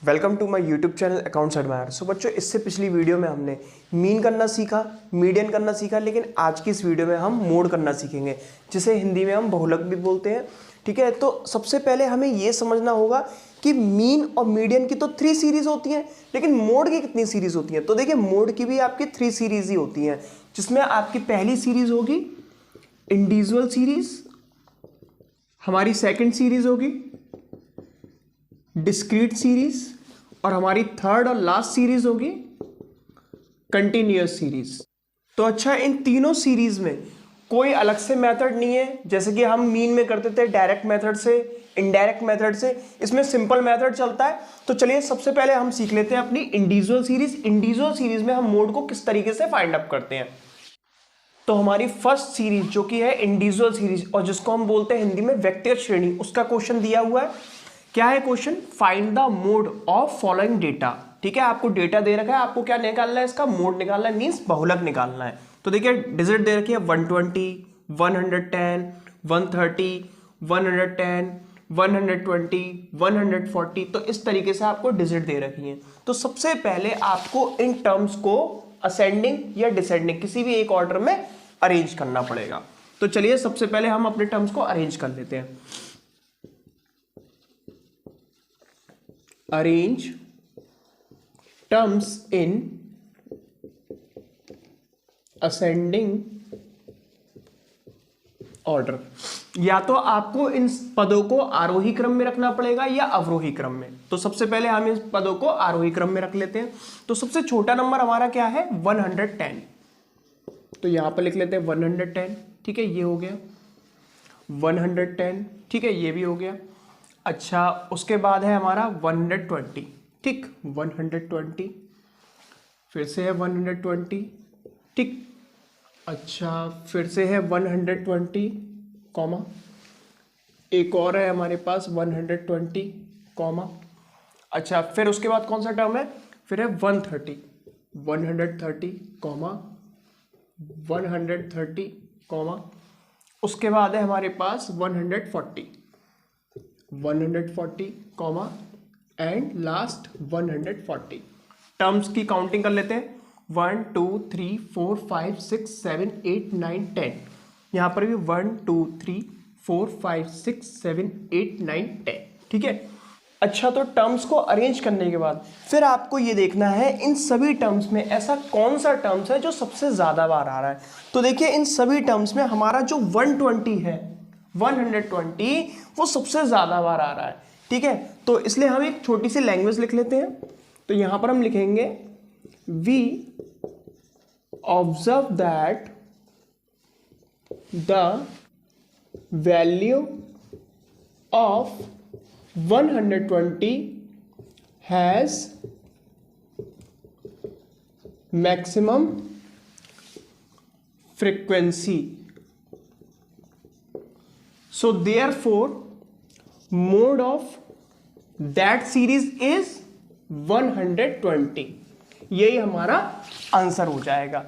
Welcome to my YouTube channel accounts admire. So बच्चों, इससे पिछली वीडियो में हमने मीन करना सीखा, मीडियन करना सीखा, लेकिन आज की इस वीडियो में हम मोड करना सीखेंगे, जिसे हिंदी में हम बहुलक भी बोलते हैं। ठीक है, तो सबसे पहले हमें ये समझना होगा कि मीन और मीडियन की तो 3 सीरीज होती हैं, लेकिन मोड की कितनी सीरीज होती हैं। तो देखिए, मोड की भी आपकी 3 सीरीज ही होती हैं, जिसमें आपकी पहली सीरीज होगी इंडिविजुअल सीरीज, हमारी सेकेंड सीरीज होगी डिस्क्रीट सीरीज, और हमारी थर्ड और लास्ट सीरीज होगी कंटिन्यूअस सीरीज। तो अच्छा, इन तीनों सीरीज में कोई अलग से मेथड नहीं है, जैसे कि हम मीन में करते थे डायरेक्ट मेथड से, इनडायरेक्ट मेथड से। इसमें सिंपल मेथड चलता है। तो चलिए सबसे पहले हम सीख लेते हैं अपनी इंडिविजुअल सीरीज। इंडिविजुअल सीरीज में हम मोड को किस तरीके से फाइंड अप करते हैं। तो हमारी फर्स्ट सीरीज जो कि है इंडिविजुअल सीरीज, और जिसको हम बोलते हैं हिंदी में व्यक्तिगत श्रेणी, उसका क्वेश्चन दिया हुआ है। क्या है question? Find the mode of following data. ठीक है, आपको डेटा दे रखा है, आपको क्या निकालना है? इसका मोड निकालना है, मींस बहुलक निकालना है। तो देखिए, डिजिट दे रखी है 120, 110, 130, 110, 120, 140। तो इस तरीके से आपको डिजिट दे रखी है। तो सबसे पहले आपको इन टर्म्स को असेंडिंग या डिसेंडिंग किसी भी एक ऑर्डर में अरेंज करना पड़ेगा। तो चलिए सबसे पहले हम अपने टर्म्स को अरेंज कर लेते हैं। Arrange terms in ascending order. या तो आपको इन पदों को आरोही क्रम में रखना पड़ेगा या अवरोही क्रम में। तो सबसे पहले हम इन पदों को आरोही क्रम में रख लेते हैं। तो सबसे छोटा नंबर हमारा क्या है? 110। तो यहां पर लिख लेते हैं 110। ठीक है, ये हो गया 110। ठीक है, ये भी हो गया। अच्छा, उसके बाद है हमारा 120। ठीक, 120, फिर से है 120। ठीक, अच्छा, फिर से है 120 कॉमा, एक और है हमारे पास 120 कॉमा। अच्छा, फिर उसके बाद कौन सा टर्म है? फिर है 130, 130 कॉमा, 130 कॉमा। उसके बाद है हमारे पास 140, 140 कॉमा, एंड लास्ट 140। टर्म्स की काउंटिंग कर लेते हैं। 1 2 3 4 5 6 7 8 9 10। यहां पर भी 1 2 3 4 5 6 7 8 9 10। ठीक है। अच्छा, तो टर्म्स को अरेंज करने के बाद फिर आपको ये देखना है इन सभी टर्म्स में ऐसा कौन सा टर्म्स है जो सबसे ज्यादा बार आ रहा है। तो देखिए, इन सभी टर्म्स में हमारा जो 120 है, 120 वो सबसे ज्यादा बार आ रहा है। ठीक है, तो इसलिए हम एक छोटी सी लैंग्वेज लिख लेते हैं। तो यहां पर हम लिखेंगे we observe that the value of 120 has maximum frequency, so therefore mode of that series is 120। यही हमारा आंसर हो जाएगा।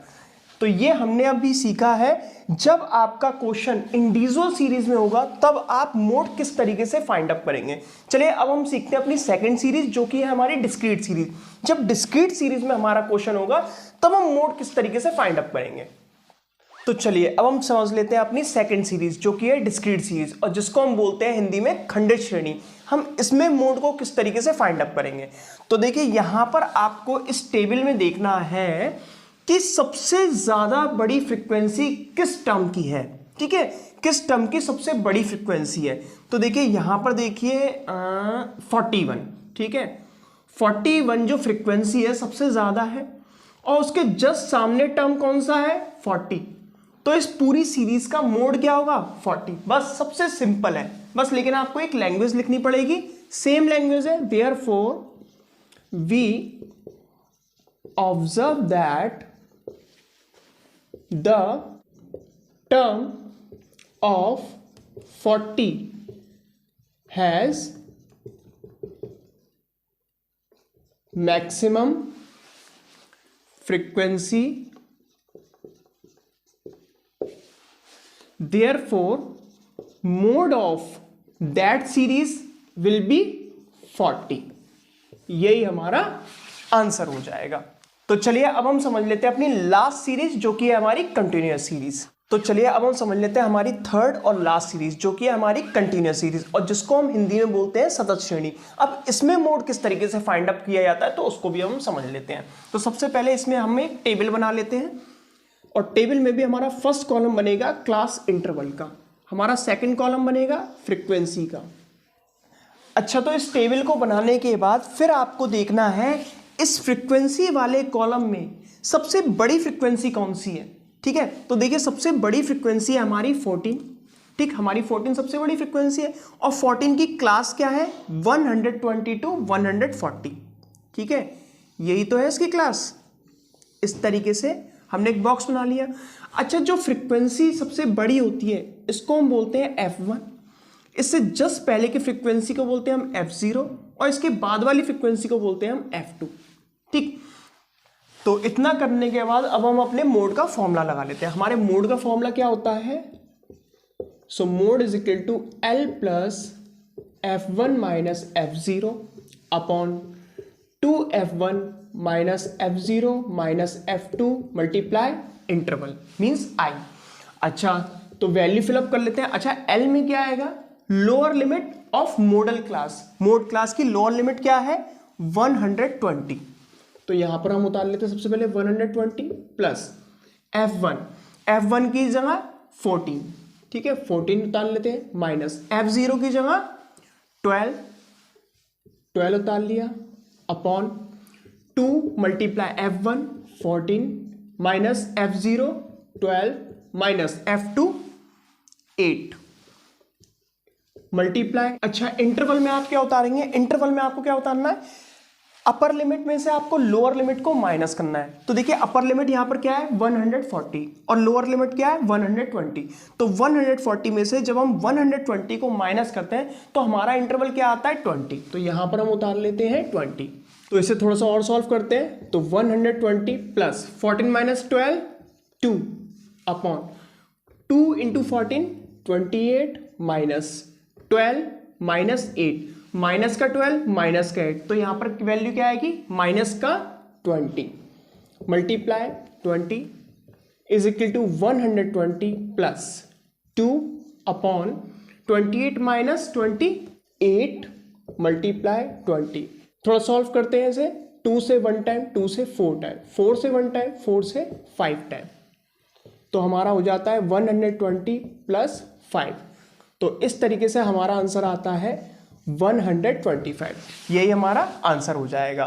तो ये हमने अभी सीखा है, जब आपका क्वेश्चन इंडिविजुअल सीरीज में होगा तब आप मोड किस तरीके से फाइंड अप करेंगे। चलिए अब हम सीखते हैं अपनी सेकंड सीरीज, जो कि है हमारी डिस्क्रीट सीरीज। जब डिस्क्रीट सीरीज में हमारा क्वेश्चन होगा तब हम मोड किस तरीके से फाइंड अप करेंगे। तो चलिए अब हम समझ लेते हैं अपनी सेकंड सीरीज, जो कि है डिस्क्रीट सीरीज, और जिसको हम बोलते हैं हिंदी में खंडित श्रेणी। हम इसमें मोड को किस तरीके से फाइंड अप करेंगे। तो देखिए, यहां पर आपको इस टेबल में देखना है कि सबसे ज्यादा बड़ी फ्रीक्वेंसी किस टर्म की है। ठीक है, किस टर्म की सबसे बड़ी फ्रीक्वेंसी है। तो देखिए यहां पर देखिए 41। ठीक है, 41 जो फ्रीक्वेंसी है सबसे ज्यादा है, और उसके जस्ट सामने टर्म कौन सा है? 40। तो इस पूरी सीरीज का मोड क्या होगा? 40। बस सबसे सिंपल है, बस। लेकिन आपको एक लैंग्वेज लिखनी पड़ेगी, सेम लैंग्वेज है। Therefore we observe that the term of 40 has maximum frequency, therefore mode of that series will be 40। यही हमारा आंसर हो जाएगा। तो चलिए अब हम समझ लेते हैं अपनी लास्ट सीरीज जो कि है हमारी कंटिन्यूअस सीरीज। तो चलिए अब हम समझ लेते हैं हमारी थर्ड और लास्ट सीरीज जो कि है हमारी कंटिन्यूअस सीरीज और जिसको हम हिंदी में बोलते हैं सतत श्रेणी। अब इसमें मोड किस तरीके से फाइंड अप किया जाता है तो उसको भी हम समझ लेते हैं। तो सबसे पहले इसमें हम एक टेबल बना लेते हैं और टेबल में भी हमारा फर्स्ट कॉलम बनेगा क्लास इंटरवल का, हमारा सेकंड कॉलम बनेगा फ्रीक्वेंसी का। अच्छा, तो इस टेबल को बनाने के बाद फिर आपको देखना है इस फ्रीक्वेंसी वाले कॉलम में सबसे बड़ी फ्रीक्वेंसी कौन सी है। ठीक है, तो देखिए सबसे बड़ी फ्रीक्वेंसी है हमारी 14। ठीक, हमारी 14 सबसे बड़ी फ्रीक्वेंसी है और 14 की क्लास क्या है 120 टू 140। ठीक है, यही तो है इसकी क्लास। इस तरीके से हमने एक बॉक्स बना लिया। अच्छा, जो फ्रीक्वेंसी सबसे बड़ी होती है इसको हम बोलते हैं F1, इससे जस्ट पहले की फ्रीक्वेंसी को बोलते हैं हम F0 और इसके बाद वाली फ्रीक्वेंसी को बोलते हैं हम F2। ठीक, तो इतना करने के बाद अब हम अपने मोड का फॉर्मूला लगा लेते हैं। हमारे मोड का फॉर्मूला क्या होता है, so mode is equal to L plus F1 minus F0 upon 2F1 minus F0 minus F2 multiply interval means I। अच्छा, तो वैल्यू फिलअप कर लेते हैं। अच्छा, L में क्या आएगा, lower limit of model class. Mode class की लोअर लिमिट क्या है 120। तो यहां पर हम उतार लेते हैं सबसे पहले 120 प्लस F1 की जगह 14। ठीक है, 14 उतार लेते हैं माइनस F0 की जगह 12 उतार लिया upon 2 multiply F1 14 minus F0 12 minus F2 8 multiply. अच्छा, इंटरवल में आप क्या उतारेंगे, इंटरवल में आपको क्या उतारना है, अपर लिमिट में से आपको लोअर लिमिट को माइनस करना है। तो देखिए अपर लिमिट यहां पर क्या है 140 और लोअर लिमिट क्या है 120। तो 140 में से जब हम 120 को माइनस करते हैं तो हमारा इंटरवल क्या आता है 20। तो यहां पर हम उतार लेते हैं 20। तो इसे थोड़ा सा और सॉल्व करते हैं। तो 120 plus 14 minus 12 2 upon 2 into 14 28 minus 12 minus 8 minus का 12 माइनस का 8। तो यहां पर वैल्यू क्या आएगी माइनस का 20 multiply 20 is equal to 120 plus 2 upon 28 minus 28 multiply 20। थोड़ा सॉल्व करते हैं इसे। 2 से 1 टाइम, 2 से 4 टाइम, 4 से 1 टाइम, 4 से 5 टाइम। तो हमारा हो जाता है 120 प्लस 5। तो इस तरीके से हमारा आंसर आता है 125। यही हमारा आंसर हो जाएगा।